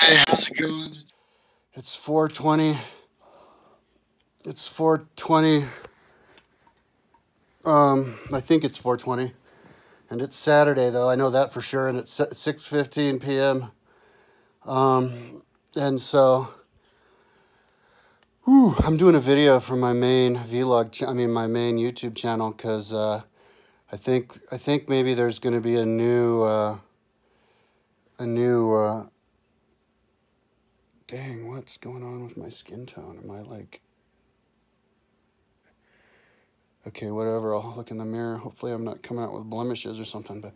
Hey, how's it going? It's 4:20. It's 4:20. I think it's 4:20. And it's Saturday, though. I know that for sure. And it's 6:15 p.m. And so, I'm doing a video for my main my main YouTube channel, because I think maybe there's going to be a new dang, what's going on with my skin tone? Am I like, okay, whatever, I'll look in the mirror. Hopefully I'm not coming out with blemishes or something, but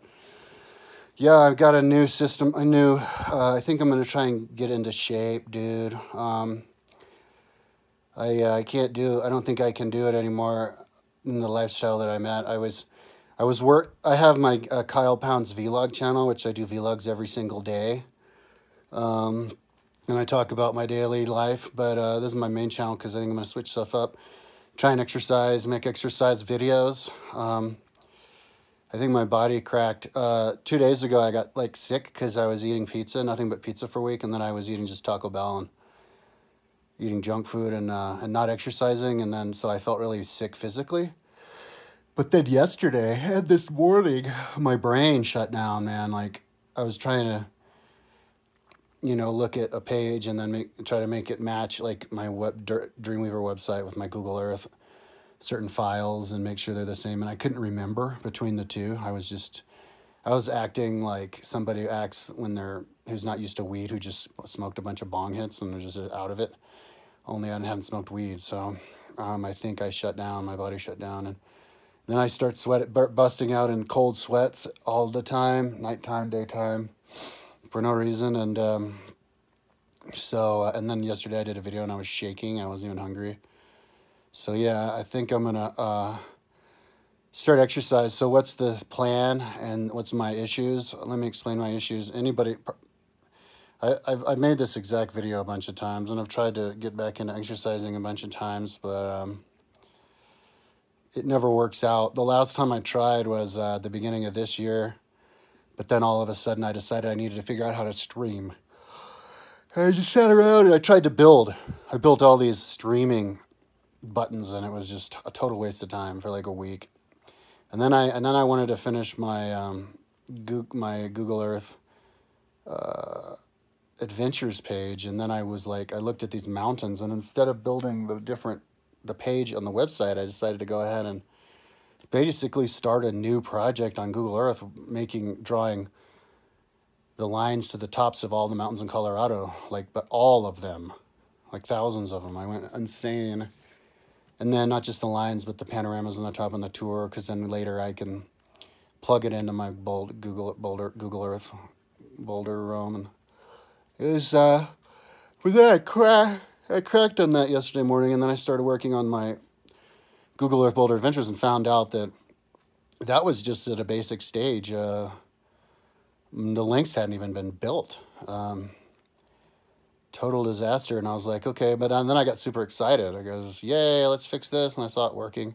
yeah, I've got a new system, I think I'm going to try and get into shape, dude. I don't think I can do it anymore in the lifestyle that I'm at. I have my Kyle Pounds vlog channel, which I do vlogs every single day. And I talk about my daily life, but this is my main channel because I think I'm going to switch stuff up. Try and exercise, make exercise videos. I think my body cracked. 2 days ago, I got like sick because I was eating pizza, nothing but pizza for a week, and then I was eating just Taco Bell and eating junk food and not exercising, and then so I felt really sick physically. But then yesterday and this morning, my brain shut down, man. Like, I was trying to, look at a page and then try to make it match like my Dreamweaver website with my Google Earth, certain files, and make sure they're the same. And I couldn't remember between the two. I was acting like somebody acts who's not used to weed, who just smoked a bunch of bong hits and they're just out of it. Only I haven't smoked weed, so I think I shut down. My body shut down, and then I start busting out in cold sweats all the time, nighttime, daytime, for no reason. And and then yesterday I did a video and I was shaking. I wasn't even hungry. So yeah, I think I'm gonna start exercise. So what's the plan and what's my issues? Let me explain my issues. I've made this exact video a bunch of times, and I've tried to get back into exercising a bunch of times, but it never works out. The last time I tried was at the beginning of this year, but then all of a sudden I decided I needed to figure out how to stream. And I just sat around and I tried to build. I built all these streaming buttons, and it was just a total waste of time for like a week. And then I wanted to finish my my Google Earth adventures page, and then I looked at these mountains, and instead of building the page on the website, I decided to go ahead and basically start a new project on Google Earth, drawing the lines to the tops of all the mountains in Colorado, but all of them, like thousands of them. I went insane. And then not just the lines, but the panoramas on the top on the tour, because then later I can plug it into my Google Earth boulder roam. And it was, with that, I cracked on that yesterday morning, and then I started working on my Google Earth Boulder Adventures and found out that was just at a basic stage. The links hadn't even been built. Total disaster. And I was like, okay, but then I got super excited. I goes, yay, let's fix this. And I saw it working.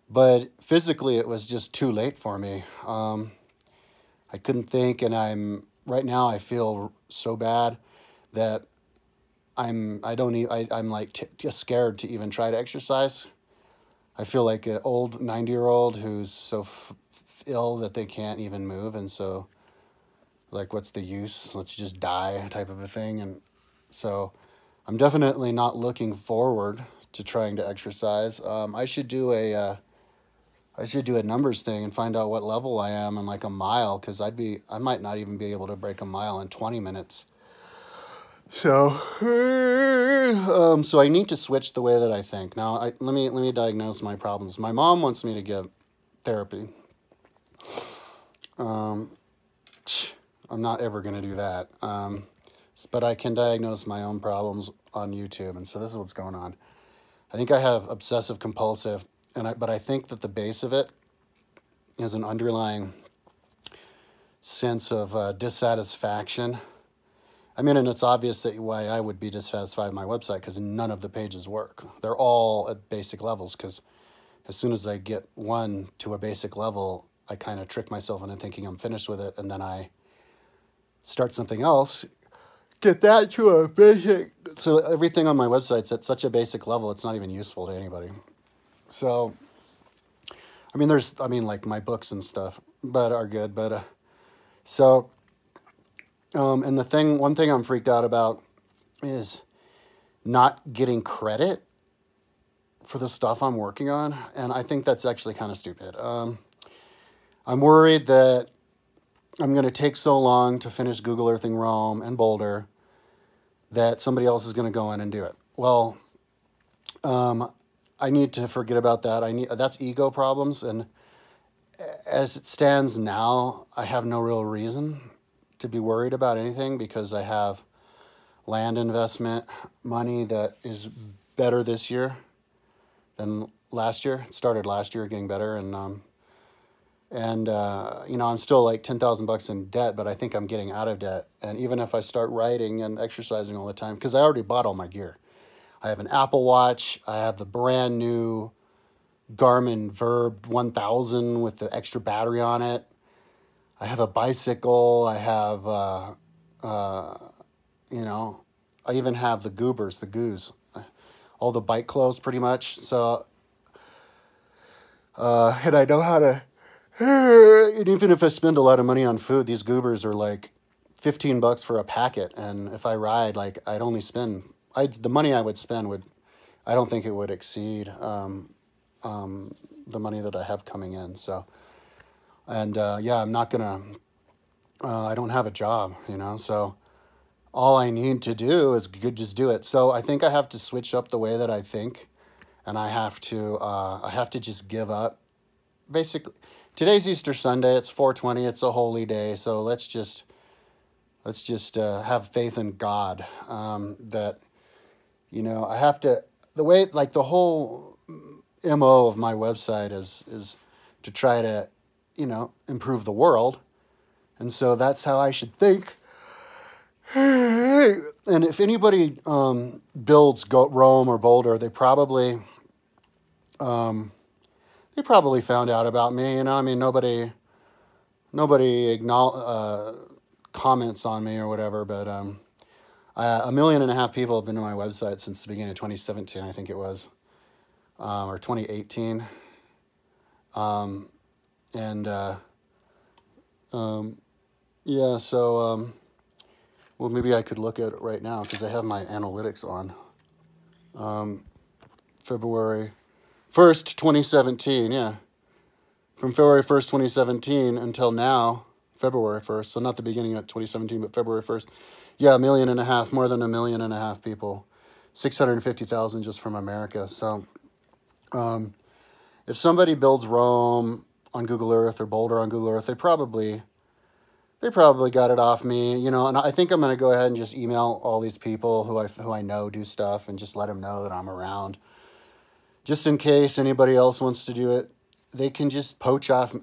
But physically, it was just too late for me. I couldn't think, and right now I feel so bad that I'm just scared to even try to exercise. I feel like an old 90-year-old who's so ill that they can't even move, and so, like, what's the use? Let's just die type of a thing. And so I'm definitely not looking forward to trying to exercise. I should do a numbers thing and find out what level I am in like a mile, because I might not even be able to break a mile in 20 minutes. So, so I need to switch the way that I think. Now, let me diagnose my problems. My mom wants me to get therapy. I'm not ever going to do that. But I can diagnose my own problems on YouTube, and so this is what's going on. I think I have obsessive compulsive, but I think that the base of it is an underlying sense of dissatisfaction. I mean, and it's obvious why I would be dissatisfied with my website, because none of the pages work. They're all at basic levels, because as soon as I get one to a basic level, I kind of trick myself into thinking I'm finished with it, and then I start something else, get that to a basic. So everything on my website's at such a basic level, it's not even useful to anybody. So, I mean, like my books and stuff, but are good. But so, and one thing I'm freaked out about is not getting credit for the stuff I'm working on, and I think that's actually kind of stupid. I'm worried that I'm going to take so long to finish Google Earthing Rome and Boulder that somebody else is going to go in and do it. Well, I need to forget about that. That's ego problems, and as it stands now, I have no real reason to be worried about anything because I have land investment money that is better this year than last year. It started last year getting better, and you know, I'm still like $10,000 in debt, but I think I'm getting out of debt. And even if I start writing and exercising all the time, because I already bought all my gear. I have an Apple Watch. I have the brand new Garmin Verb 1000 with the extra battery on it. I have a bicycle. I have, you know, I even have the goos, all the bike clothes pretty much. So, and I know how to, and even if I spend a lot of money on food, these goobers are like $15 for a packet. And if I ride, like I'd only spend, the money I would spend I don't think it would exceed the money that I have coming in. So, and yeah, I'm not gonna, I don't have a job, you know, so all I need to do is just do it. So I think I have to switch up the way that I think, and I have to just give up. Basically, today's Easter Sunday. It's 4/20. It's a holy day. So let's just have faith in God. That, you know, I have to, the way, like the whole MO of my website is to try to, you know, improve the world. And so that's how I should think. And if anybody builds Rome or Boulder, they probably found out about me. You know, I mean, nobody comments on me or whatever, but 1.5 million people have been to my website since the beginning of 2017, I think it was, or 2018. Yeah, so, well, maybe I could look at it right now because I have my analytics on. February 1st, 2017, yeah. From February 1st, 2017 until now, February 1st, so not the beginning of 2017, but February 1st. Yeah, 1.5 million, more than 1.5 million people. 650,000 just from America. So if somebody builds Rome on Google Earth or Boulder on Google Earth, they probably got it off me, you know, and I think I'm going to go ahead and just email all these people who I know do stuff and just let them know that I'm around. Just in case anybody else wants to do it, they can just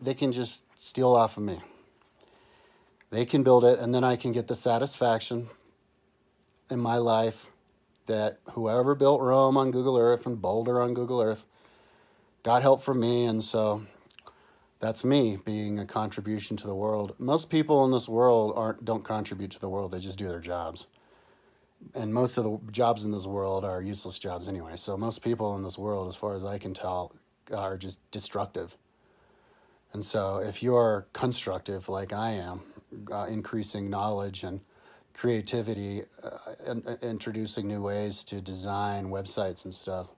they can just steal off of me. They can build it, and then I can get the satisfaction in my life that whoever built Rome on Google Earth and Boulder on Google Earth got help from me, and so that's me being a contribution to the world. Most people in this world don't contribute to the world. They just do their jobs. And most of the jobs in this world are useless jobs anyway. So most people in this world, as far as I can tell, are just destructive. And so if you're constructive like I am, increasing knowledge and creativity, and introducing new ways to design websites and stuff,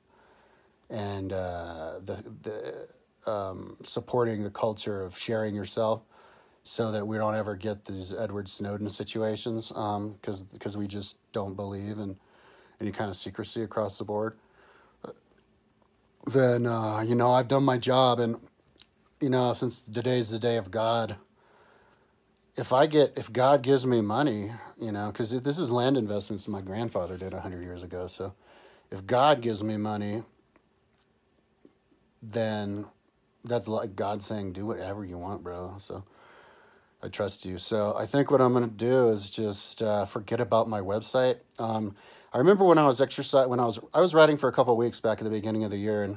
and supporting the culture of sharing yourself so that we don't ever get these Edward Snowden situations, because we just don't believe in any kind of secrecy across the board, then, you know, I've done my job. And, you know, since today's the day of God, if God gives me money, you know, because this is land investments my grandfather did 100 years ago. So if God gives me money, then that's like God saying, do whatever you want, bro. So I trust you. So I think what I'm going to do is just forget about my website. I remember when I was I was riding for a couple of weeks back at the beginning of the year, and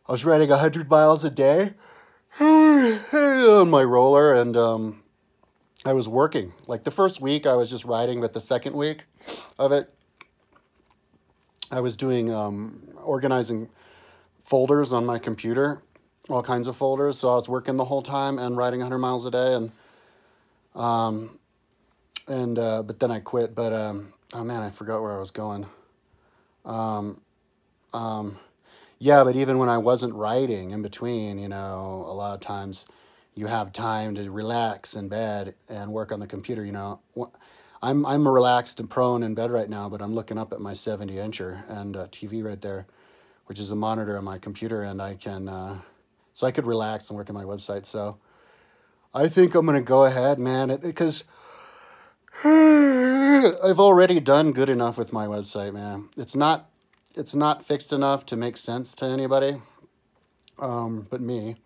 I was riding 100 miles a day on my roller, and I was working. Like the first week I was just writing, but the second week of it, I was doing organizing folders on my computer, all kinds of folders. So I was working the whole time and writing 100 miles a day, but then I quit. But oh man, I forgot where I was going. Yeah, but even when I wasn't writing in between, you know, a lot of times you have time to relax in bed and work on the computer. You know, I'm relaxed and prone in bed right now, but I'm looking up at my 70-incher and TV right there, which is a monitor on my computer, and I can so I could relax and work on my website. So I think I'm gonna go ahead, man, because I've already done good enough with my website, man. It's not fixed enough to make sense to anybody, but me.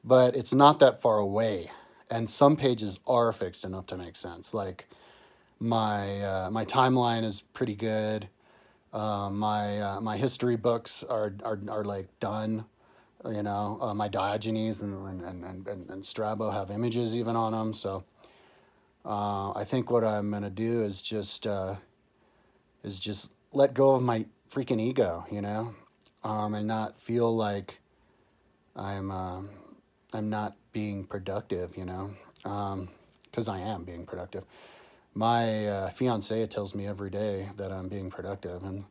But it's not that far away, and some pages are fixed enough to make sense. Like my timeline is pretty good. My history books are like done. You know, my Diogenes and Strabo have images even on them. So I think what I'm gonna do is just let go of my freaking ego, you know, and not feel like I'm not being productive, you know, because I am being productive. My fiance tells me every day that I'm being productive, and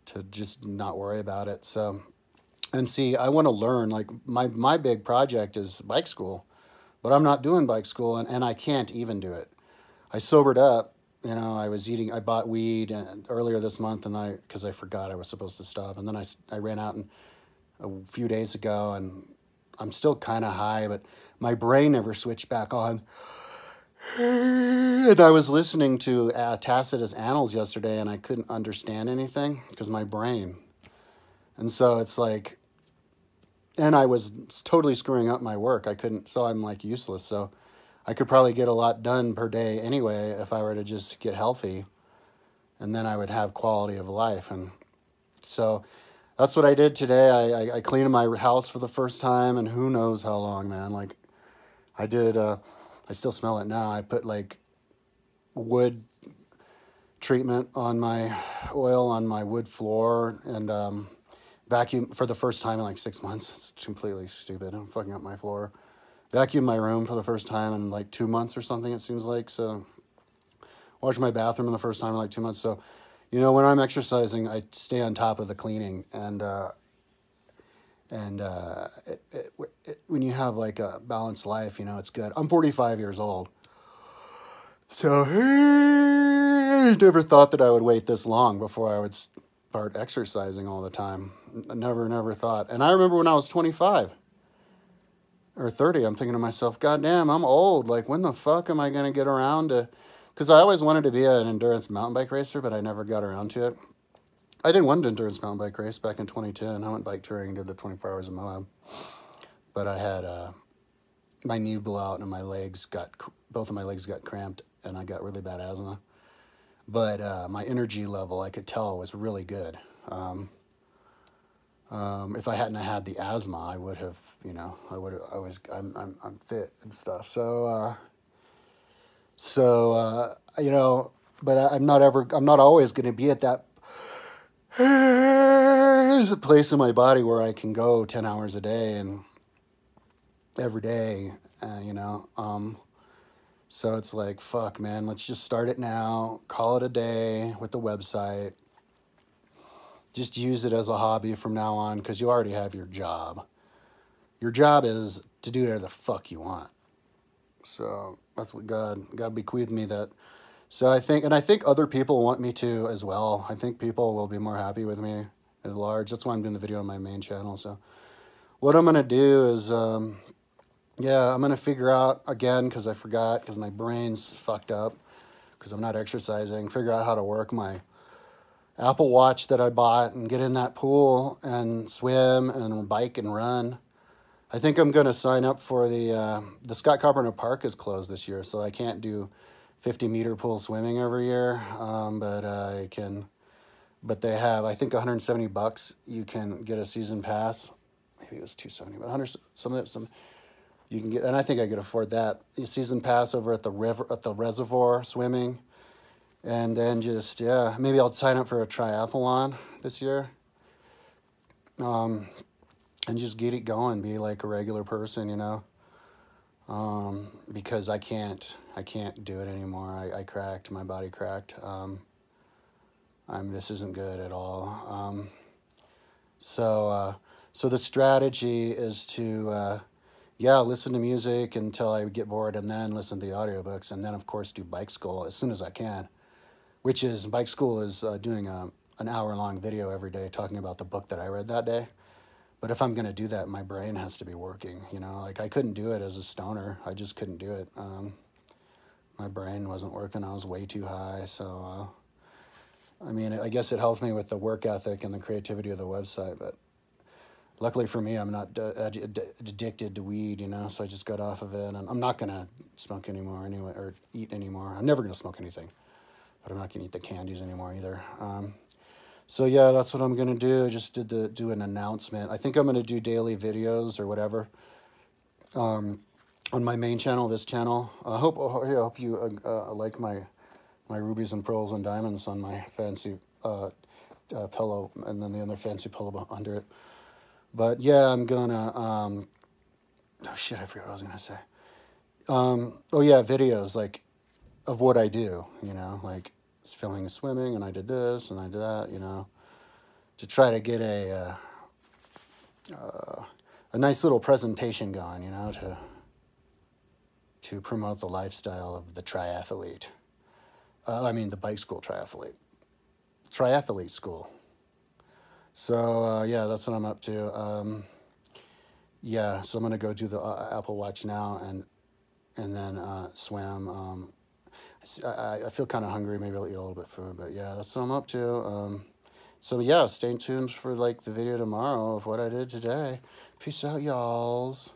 to just not worry about it. So, and see, I want to learn. Like my big project is bike school, but I'm not doing bike school, and I can't even do it. I sobered up. You know, I bought weed earlier this month, and because I forgot I was supposed to stop. And then I ran out a few days ago, and I'm still kind of high, but my brain never switched back on. And I was listening to Tacitus Annals yesterday, and I couldn't understand anything because my brain. And so it's like, and I was totally screwing up my work. I couldn't, so I'm like useless. So I could probably get a lot done per day anyway if I were to just get healthy, and then I would have quality of life. And so that's what I did today. I cleaned my house for the first time, and who knows how long, man. Like I did, I still smell it now. I put like wood treatment on my oil on my wood floor, and vacuum for the first time in like 6 months. It's completely stupid. I'm fucking up my floor. Vacuumed my room for the first time in like 2 months or something, it seems like. So washed my bathroom in the first time in like 2 months. So, you know, when I'm exercising, I stay on top of the cleaning. When you have like a balanced life, you know, it's good. I'm 45 years old. So I never thought that I would wait this long before I would start exercising all the time. I never thought. And I remember when I was 25 or 30, I'm thinking to myself, God damn, I'm old. Like, when the fuck am I going to get around to... Because I always wanted to be an endurance mountain bike racer, but I never got around to it. I did one endurance mountain bike race back in 2010. I went bike touring and did the 24 hours of Moab. But I had... my knee blew out and both of my legs got cramped, and I got really bad asthma. But my energy level, I could tell, was really good. If I hadn't had the asthma, I would have, you know, I'm fit and stuff. So, you know, but I'm not always going to be at that there's a place in my body where I can go 10 hours a day and every day, you know, so it's like, fuck, man, let's just start it now, call it a day with the website. Just use it as a hobby from now on, because you already have your job. Your job is to do whatever the fuck you want. So that's what God bequeathed me that. So I think other people want me to as well. I think people will be more happy with me at large. That's why I'm doing the video on my main channel. So what I'm going to do is, yeah, I'm going to figure out again, because I forgot, because my brain's fucked up, because I'm not exercising, figure out how to work my Apple Watch that I bought and get in that pool and swim and bike and run. I think I'm going to sign up for the Scott Carpenter Park is closed this year, so I can't do 50-meter pool swimming every year, but I can. But they have, I think, $170. You can get a season pass. Maybe it was $270, but 100 some. you can get, and I think I could afford that. A season pass over at the river, at the reservoir swimming. And then just, yeah, maybe I'll sign up for a triathlon this year. And just get it going, be like a regular person, you know. Because I can't do it anymore. I cracked, my body cracked. This isn't good at all. So the strategy is to, yeah, listen to music until I get bored, and then listen to the audiobooks, and then of course do bike school as soon as I can, which is, bike school is doing an hour-long video every day talking about the book that I read that day. But if I'm going to do that, my brain has to be working, you know, like I couldn't do it as a stoner. I just couldn't do it. My brain wasn't working. I was way too high. So, I mean, I guess it helped me with the work ethic and the creativity of the website, but luckily for me, I'm not addicted to weed, you know, so I just got off of it, and I'm not going to smoke anymore anyway, or eat anymore. I'm never going to smoke anything, but I'm not going to eat the candies anymore either. So yeah, that's what I'm going to do. I just do an announcement. I think I'm going to do daily videos or whatever on my main channel, this channel. I hope you like my rubies and pearls and diamonds on my fancy pillow, and then the other fancy pillow under it. But yeah, I'm going to, oh shit, I forgot what I was going to say. Oh yeah, videos like of what I do, you know, like filming swimming, and I did this and I did that, you know, to try to get a nice little presentation going, you know, to promote the lifestyle of the triathlete. I mean, the bike school triathlete school. So yeah, that's what I'm up to. Yeah, so I'm gonna go do the Apple Watch now, and then swim. I feel kind of hungry. Maybe I'll eat a little bit of food, but yeah, that's what I'm up to. So yeah, stay tuned for like the video tomorrow of what I did today. Peace out, y'alls.